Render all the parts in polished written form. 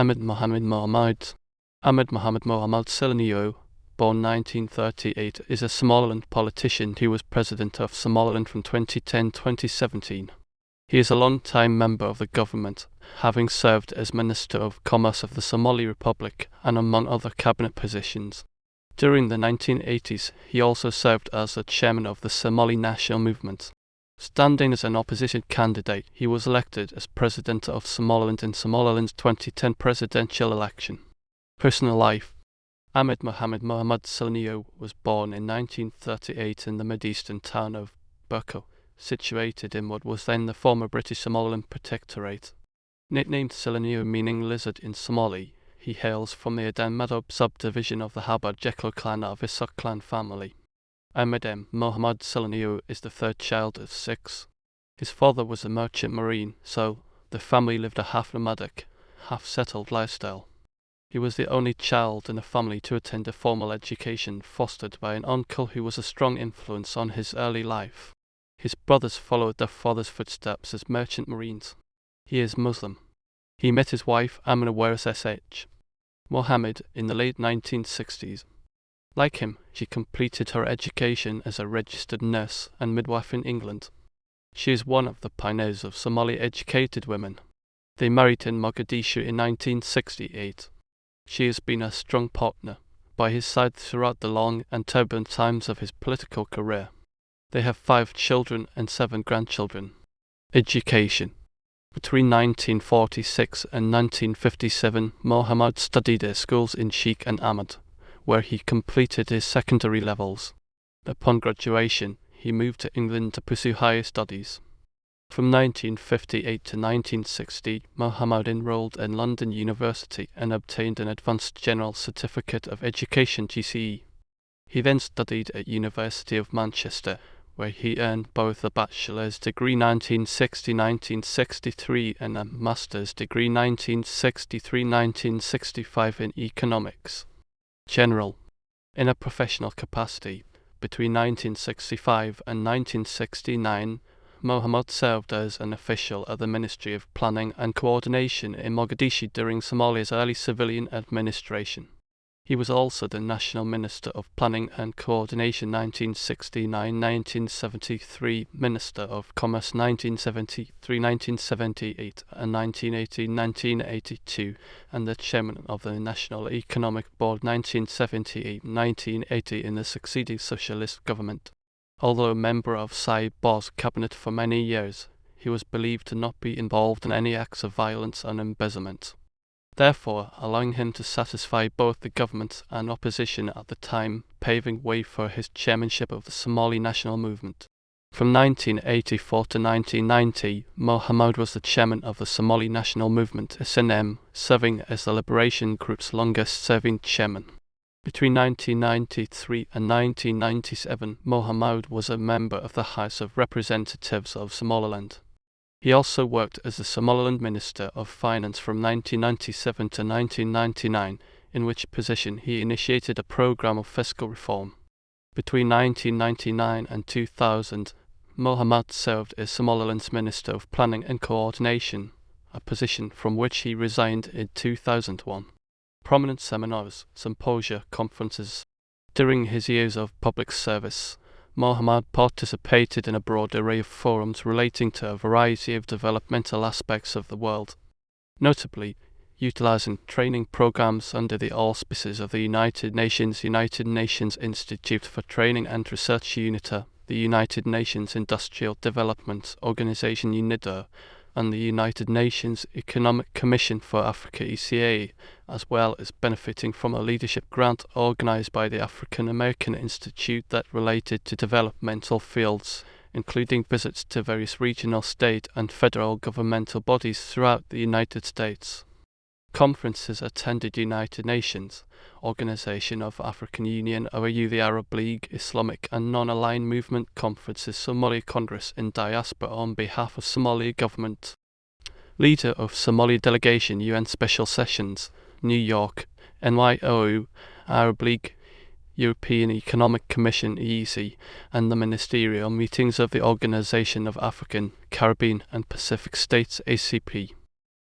Ahmed Mohamed Mohamoud. Ahmed Mohamed Mohamoud Silanyo, born 1938, is a Somaliland politician who was President of Somaliland from 2010 to 2017. He is a long-time member of the government, having served as Minister of Commerce of the Somali Republic and among other cabinet positions. During the 1980s, he also served as the chairman of the Somali National Movement. Standing as an opposition candidate, he was elected as President of Somaliland in Somaliland's 2010 presidential election. Personal life. Ahmed Mohamed Mohamoud Silanyo was born in 1938 in the mid-eastern town of Burko, situated in what was then the former British Somaliland Protectorate. Nicknamed Silanyo meaning lizard in Somali, he hails from the Aden Madob subdivision of the Habad Jeklo clan of Isok clan family. Ahmed Mohamed Silanyo is the third child of 6. His father was a merchant marine, so the family lived a half-nomadic, half-settled lifestyle. He was the only child in a family to attend a formal education fostered by an uncle who was a strong influence on his early life. His brothers followed their father's footsteps as merchant marines. He is Muslim. He met his wife Amina Sh. Mohammed in the late 1960s. Like him, she completed her education as a registered nurse and midwife in England. She is one of the pioneers of Somali educated women. They married in Mogadishu in 1968. She has been a strong partner by his side throughout the long and turbulent times of his political career. They have 5 children and 7 grandchildren. Education. Between 1946 and 1957, Mohammad studied at schools in Sheikh and Ahmed, where he completed his secondary levels. Upon graduation, he moved to England to pursue higher studies. From 1958 to 1960, Mohammad enrolled in London University and obtained an Advanced General Certificate of Education (GCE). He then studied at University of Manchester, where he earned both a bachelor's degree 1960-1963 and a master's degree 1963-1965 in economics. General. In a professional capacity, between 1965 and 1969, Mohammad served as an official at the Ministry of Planning and Coordination in Mogadishu during Somalia's early civilian administration. He was also the National Minister of Planning and Coordination 1969-1973, Minister of Commerce 1973-1978 and 1980-1982, and the Chairman of the National Economic Board 1978-1980 in the succeeding socialist government. Although a member of Bo's cabinet for many years, he was believed to not be involved in any acts of violence and embezzlement, therefore allowing him to satisfy both the government and opposition at the time, paving way for his chairmanship of the Somali National Movement. From 1984 to 1990, Mohammad was the chairman of the Somali National Movement (SNM), serving as the Liberation Group's longest-serving chairman. Between 1993 and 1997, Mohammad was a member of the House of Representatives of Somaliland. He also worked as the Somaliland Minister of Finance from 1997 to 1999, in which position he initiated a program of fiscal reform. Between 1999 and 2000, Mohammad served as Somaliland's Minister of Planning and Coordination, a position from which he resigned in 2001. Prominent seminars, symposia, conferences. During his years of public service, Mohammad participated in a broad array of forums relating to a variety of developmental aspects of the world, notably utilizing training programs under the auspices of the United Nations Institute for Training and Research UNITA, the United Nations Industrial Development Organization UNIDO, and the United Nations Economic Commission for Africa ECA, as well as benefiting from a leadership grant organized by the African American Institute that related to developmental fields, including visits to various regional, state, and federal governmental bodies throughout the United States. Conferences attended United Nations, Organization of African Union, OAU, the Arab League, Islamic and non-aligned movement conferences, Somali Congress in diaspora on behalf of Somali government. Leader of Somali Delegation, UN Special Sessions, New York, NYOU, Arab League, European Economic Commission (EEC), and the ministerial meetings of the Organization of African, Caribbean and Pacific States (ACP).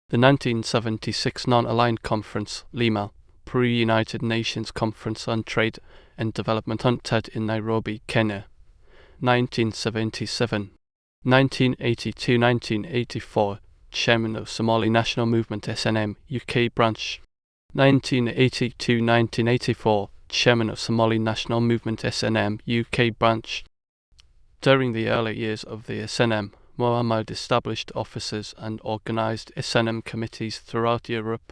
The 1976 Non-Aligned Conference, Lima, Pre-United Nations Conference on Trade and Development UNCTAD in Nairobi, Kenya, 1977. 1982-1984, Chairman of Somali National Movement SNM, UK branch. 1982-1984, Chairman of Somali National Movement SNM, UK branch. During the early years of the SNM, Mohamoud established offices and organized SNM committees throughout Europe,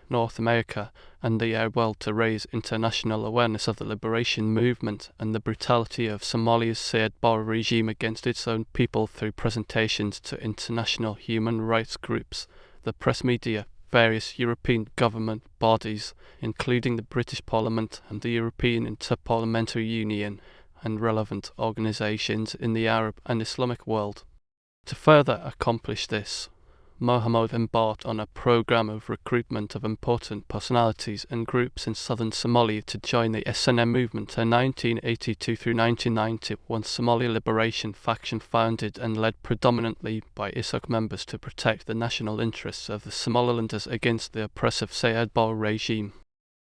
North America, and the world to raise international awareness of the liberation movement and the brutality of Somalia's Sayed Barre regime against its own people through presentations to international human rights groups, the press media, various European government bodies, including the British Parliament and the European Interparliamentary Union, and relevant organizations in the Arab and Islamic world. To further accomplish this, Mohamoud embarked on a program of recruitment of important personalities and groups in southern Somalia to join the SNM movement in 1982 through 1990, one Somali liberation faction founded and led predominantly by ISOC members to protect the national interests of the Somalilanders against the oppressive Sayed Barre regime.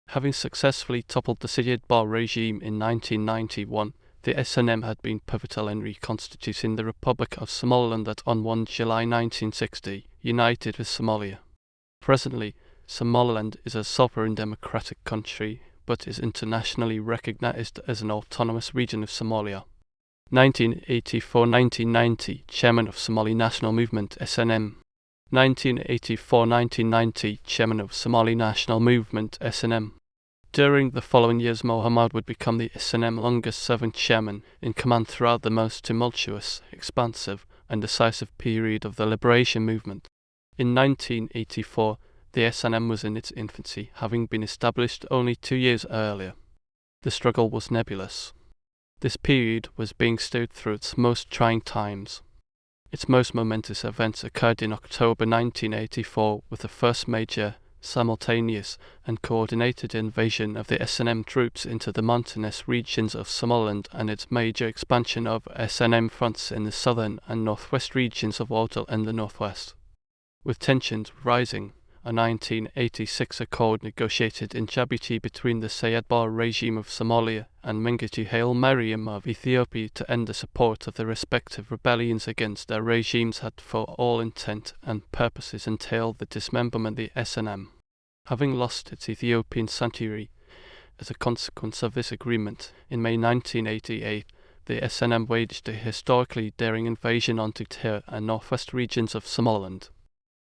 Having successfully toppled the Sayed Barre regime in 1991, the SNM had been pivotal in reconstituting the Republic of Somaliland that on 1 July 1960 united with Somalia. Presently, Somaliland is a sovereign democratic country, but is internationally recognized as an autonomous region of Somalia. 1984-1990, Chairman of Somali National Movement SNM. 1984-1990, Chairman of Somali National Movement SNM. During the following years, Mohamoud would become the SNM longest-serving chairman in command throughout the most tumultuous, expansive, and decisive period of the liberation movement. In 1984, the SNM was in its infancy, having been established only 2 years earlier. The struggle was nebulous. This period was being steered through its most trying times. Its most momentous events occurred in October 1984 with the first major, simultaneous and coordinated invasion of the SNM troops into the mountainous regions of Somaliland and its major expansion of SNM fronts in the southern and northwest regions of Odal and the northwest. With tensions rising, a 1986 accord negotiated in Djibouti between the Sayed Barre regime of Somalia and Mengistu Haile Mariam of Ethiopia to end the support of the respective rebellions against their regimes had for all intent and purposes entailed the dismemberment of the SNM. Having lost its Ethiopian sanctuary as a consequence of this agreement, in May 1988, the SNM waged a historically daring invasion onto Tir and northwest regions of Somaliland.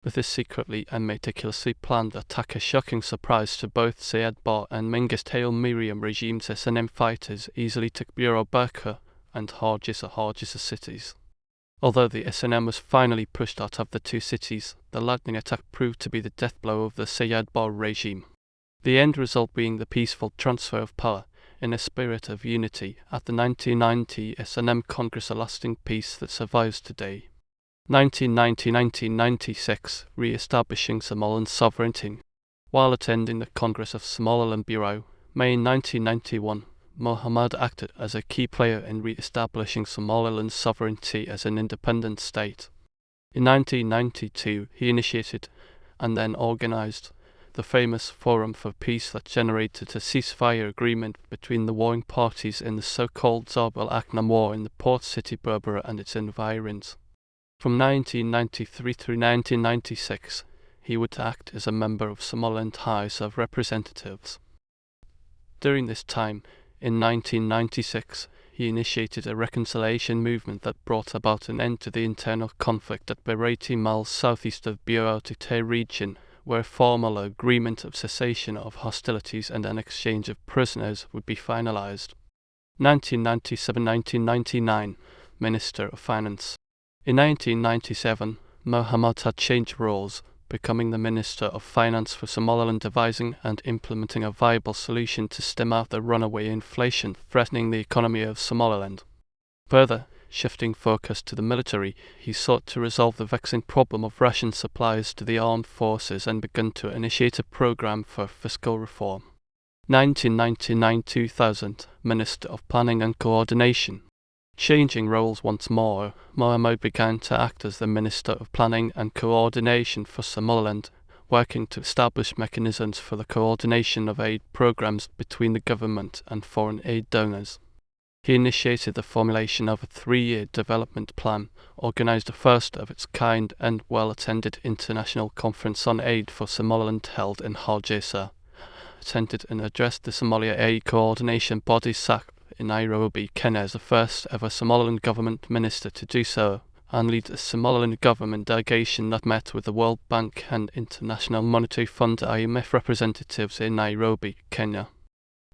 With this secretly and meticulously planned attack a shocking surprise to both Sayed Barre and Mengistu Haile Mariam regimes, SNM fighters easily took Buro Burqa and Hargeisa cities. Although the SNM was finally pushed out of the two cities, the lightning attack proved to be the death blow of the Sayed Barre regime. The end result being the peaceful transfer of power, in a spirit of unity, at the 1990 SNM Congress, a lasting peace that survives today. 1990-1996, re-establishing Somaliland sovereignty. While attending the Congress of Somaliland Bureau, May 1991, Mohamoud acted as a key player in re-establishing Somaliland's sovereignty as an independent state. In 1992, he initiated and then organized the famous Forum for Peace that generated a ceasefire agreement between the warring parties in the so-called Zab al-Aknam War in the port city Berbera and its environs. From 1993 through 1996, he would act as a member of Somaliland House of Representatives. During this time, in 1996, he initiated a reconciliation movement that brought about an end to the internal conflict at Bereti Mal, southeast of Buro to Tir region, where a formal agreement of cessation of hostilities and an exchange of prisoners would be finalized. 1997-1999, Minister of Finance. In 1997, Mohamoud had changed roles, becoming the Minister of Finance for Somaliland, devising and implementing a viable solution to stem out the runaway inflation threatening the economy of Somaliland. Further, shifting focus to the military, he sought to resolve the vexing problem of ration supplies to the armed forces and began to initiate a program for fiscal reform. 1999-2000, Minister of Planning and Coordination. Changing roles once more, Mohamoud began to act as the Minister of Planning and Coordination for Somaliland, working to establish mechanisms for the coordination of aid programs between the government and foreign aid donors. He initiated the formulation of a 3-year development plan, organized the first of its kind and well-attended international conference on aid for Somaliland held in Hargeisa, attended and addressed the Somalia Aid Coordination Body SAC in Nairobi, Kenya as the first ever Somaliland government minister to do so, and lead a Somaliland government delegation that met with the World Bank and International Monetary Fund IMF representatives in Nairobi, Kenya.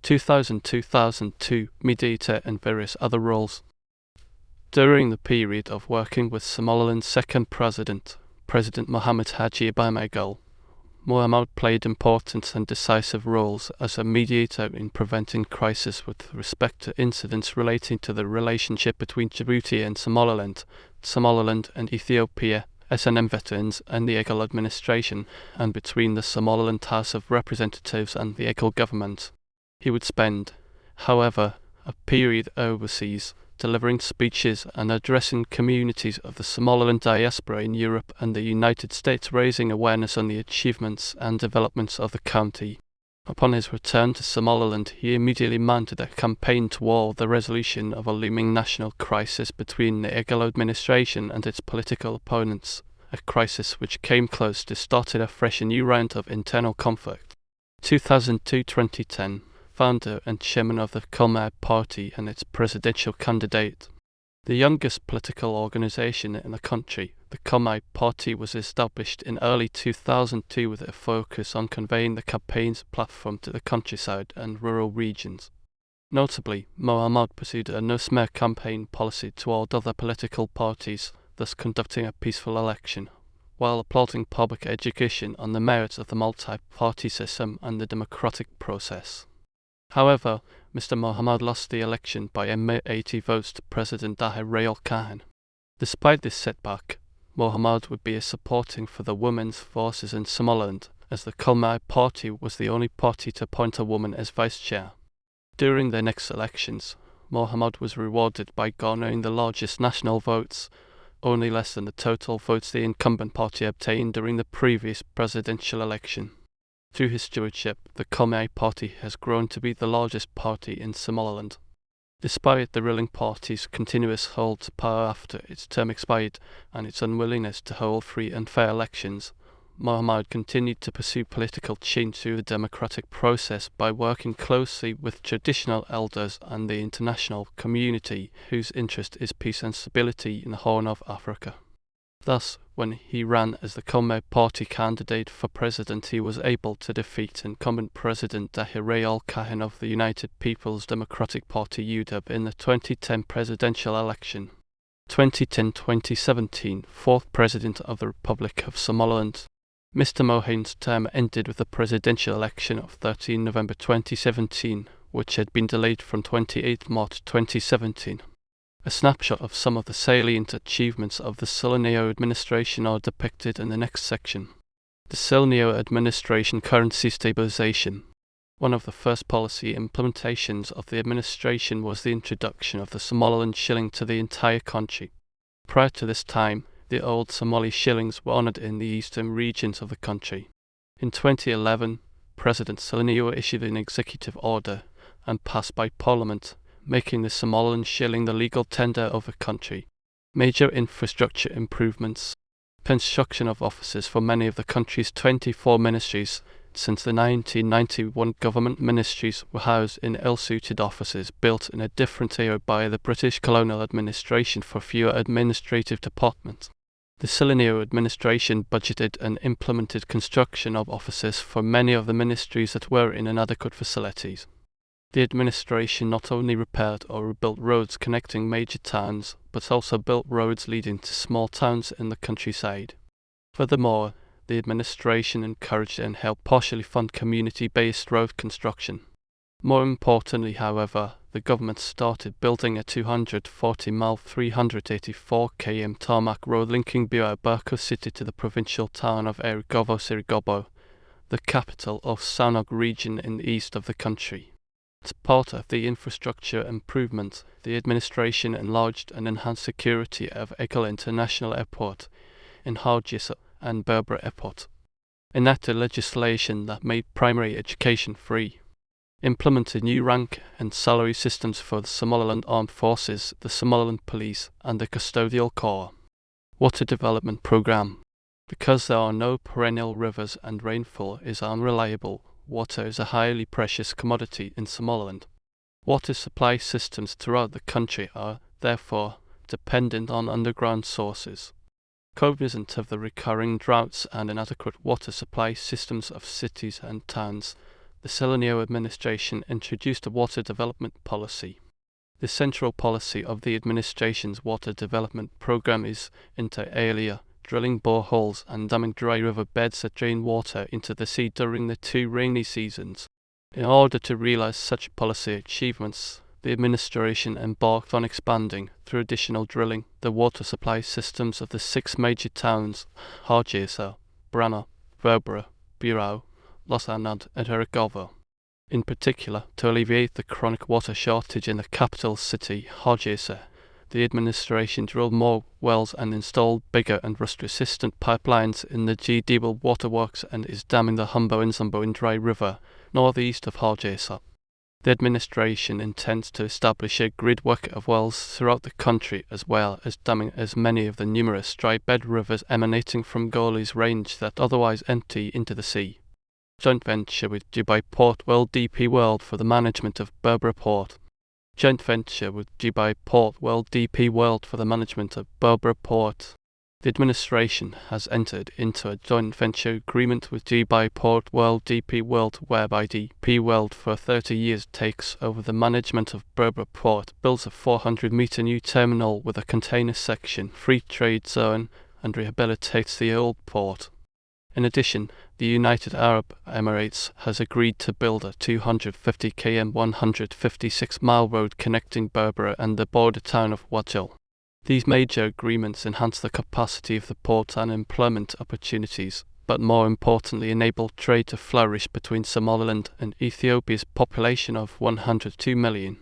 2000-2002, mediator and various other roles. During the period of working with Somaliland's second president, President Mohamed Haji Ibrahim, Mohamoud played important and decisive roles as a mediator in preventing crisis with respect to incidents relating to the relationship between Djibouti and Somaliland, Somaliland and Ethiopia, SNM veterans and the EGAL administration, and between the Somaliland House of Representatives and the EGAL government. He would spend, however, a period overseas, delivering speeches and addressing communities of the Somaliland diaspora in Europe and the United States, raising awareness on the achievements and developments of the county. Upon his return to Somaliland, he immediately mounted a campaign toward the resolution of a looming national crisis between the EGAL administration and its political opponents, a crisis which came close to starting afresh a new round of internal conflict. 2002-2010. Founder and chairman of the Somali Party and its presidential candidate. The youngest political organization in the country, the Somali Party was established in early 2002 with a focus on conveying the campaign's platform to the countryside and rural regions. Notably, Mohamoud pursued a no-smear campaign policy toward other political parties, thus conducting a peaceful election, while applauding public education on the merits of the multi-party system and the democratic process. However, Mr. Mohamoud lost the election by a mere 80 votes to President Ahmed Mohamed. Despite this setback, Mohamoud would be supporting for the women's forces in Somaliland, as the Somali Party was the only party to appoint a woman as vice chair. During the next elections, Mohamoud was rewarded by garnering the largest national votes, only less than the total votes the incumbent party obtained during the previous presidential election. Through his stewardship, the Somali Party has grown to be the largest party in Somaliland. Despite the ruling party's continuous hold to power after its term expired and its unwillingness to hold free and fair elections, Mohamoud continued to pursue political change through the democratic process by working closely with traditional elders and the international community whose interest is peace and stability in the Horn of Africa. Thus, when he ran as the Somali Party candidate for president, he was able to defeat incumbent President Ahmed of the United People's Democratic Party UDEP in the 2010 presidential election. 2010-2017, fourth President of the Republic of Somaliland. Mr. Mohameud's term ended with the presidential election of 13 November 2017, which had been delayed from 28 March 2017. A snapshot of some of the salient achievements of the Silanyo administration are depicted in the next section. The Silanyo administration currency stabilization. One of the first policy implementations of the administration was the introduction of the Somaliland shilling to the entire country. Prior to this time, the old Somali shillings were honored in the eastern regions of the country. In 2011, President Silanyo issued an executive order and passed by Parliament, making the Somaliland shilling the legal tender of the country. Major infrastructure improvements. Construction of offices for many of the country's 24 ministries. Since the 1991 government ministries were housed in ill-suited offices built in a different era by the British colonial administration for fewer administrative departments. The Silanyo administration budgeted and implemented construction of offices for many of the ministries that were in inadequate facilities. The administration not only repaired or rebuilt roads connecting major towns, but also built roads leading to small towns in the countryside. Furthermore, the administration encouraged and helped partially fund community-based road construction. More importantly, however, the government started building a 240-mile, 384 km tarmac road linking Burko City to the provincial town of Erigovo-Sirigobo, the capital of Sanog region in the east of the country. As part of the infrastructure improvement, the administration enlarged and enhanced security of Egal International Airport in Hargeisa and Berbera Airport. enacted legislation that made primary education free, implemented new rank and salary systems for the Somaliland Armed Forces, the Somaliland Police, and the Custodial Corps. Water Development Programme. Because there are no perennial rivers and rainfall is unreliable, water is a highly precious commodity in Somaliland. Water supply systems throughout the country are, therefore, dependent on underground sources. Cognizant of the recurring droughts and inadequate water supply systems of cities and towns, the Silanyo administration introduced a water development policy. The central policy of the administration's water development program is, inter alia, drilling boreholes and damming dry river beds that drain water into the sea during the 2 rainy seasons. In order to realize such policy achievements, the administration embarked on expanding, through additional drilling, the water supply systems of the 6 major towns, Hargeisa, Brana, Berbera, Birao, Los Anad, and Herigova. In particular, to alleviate the chronic water shortage in the capital city, Hargeisa, the administration drilled more wells and installed bigger and rust-resistant pipelines in the G-Debel waterworks and is damming the Humbo and Zumbo in Dry River, northeast of Hargeisa. The administration intends to establish a gridwork of wells throughout the country, as well as damming as many of the numerous dry bed rivers emanating from Goli's range that otherwise empty into the sea. Joint venture with Dubai Port World DP World for the management of Berbera Port. Joint venture with Dubai Port World DP World for the management of Berbera Port. The administration has entered into a joint venture agreement with Dubai Port World DP World, whereby DP World for 30 years takes over the management of Berbera Port, builds a 400-metre new terminal with a container section, free trade zone, and rehabilitates the old port. In addition, the United Arab Emirates has agreed to build a 250 km 156-mile road connecting Berbera and the border town of Wajal. These major agreements enhance the capacity of the port and employment opportunities, but more importantly enable trade to flourish between Somaliland and Ethiopia's population of 102 million.